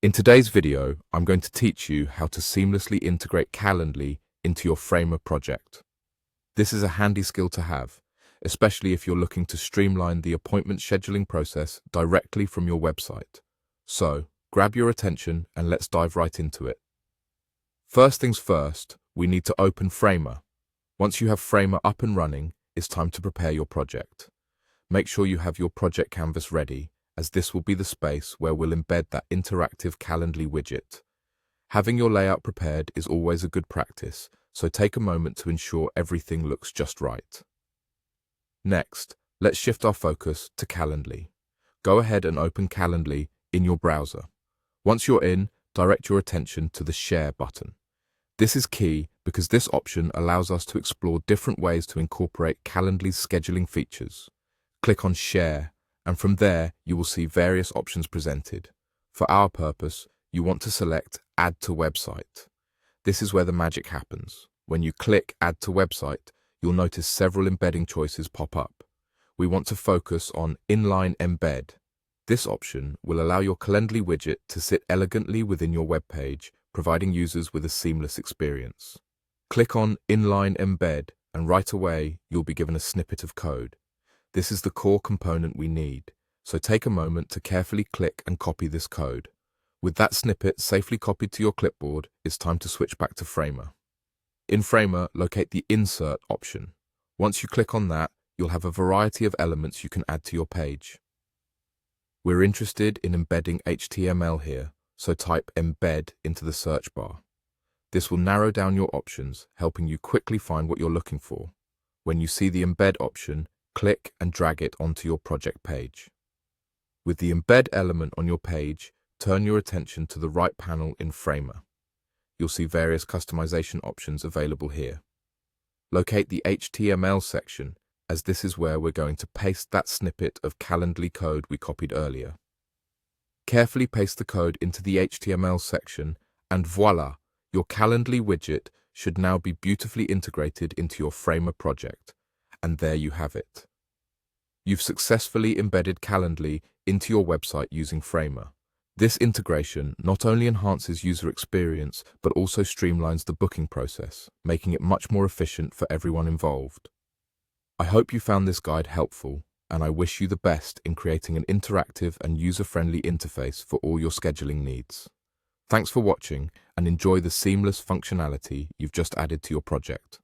In today's video, I'm going to teach you how to seamlessly integrate Calendly into your Framer project. This is a handy skill to have, especially if you're looking to streamline the appointment scheduling process directly from your website. So, grab your attention and let's dive right into it. First things first, we need to open Framer. Once you have Framer up and running, it's time to prepare your project. Make sure you have your project canvas ready, as this will be the space where we'll embed that interactive Calendly widget. Having your layout prepared is always a good practice, so take a moment to ensure everything looks just right. Next, let's shift our focus to Calendly. Go ahead and open Calendly in your browser. Once you're in, direct your attention to the Share button. This is key because this option allows us to explore different ways to incorporate Calendly's scheduling features. Click on Share, and from there you will see various options presented. For our purpose, you want to select Add to Website. This is where the magic happens. When you click Add to Website, you'll notice several embedding choices pop up. We want to focus on Inline Embed. This option will allow your Calendly widget to sit elegantly within your web page, providing users with a seamless experience. Click on Inline Embed, and right away you'll be given a snippet of code. This is the core component we need, so take a moment to carefully click and copy this code. With that snippet safely copied to your clipboard, it's time to switch back to Framer. In Framer, locate the Insert option. Once you click on that, you'll have a variety of elements you can add to your page. We're interested in embedding HTML here, so type Embed into the search bar. This will narrow down your options, helping you quickly find what you're looking for. When you see the Embed option, click and drag it onto your project page. With the Embed element on your page, turn your attention to the right panel in Framer. You'll see various customization options available here. Locate the HTML section, as this is where we're going to paste that snippet of Calendly code we copied earlier. Carefully paste the code into the HTML section, and voila, your Calendly widget should now be beautifully integrated into your Framer project. And there you have it. You've successfully embedded Calendly into your website using Framer. This integration not only enhances user experience, but also streamlines the booking process, making it much more efficient for everyone involved. I hope you found this guide helpful, and I wish you the best in creating an interactive and user-friendly interface for all your scheduling needs. Thanks for watching, and enjoy the seamless functionality you've just added to your project.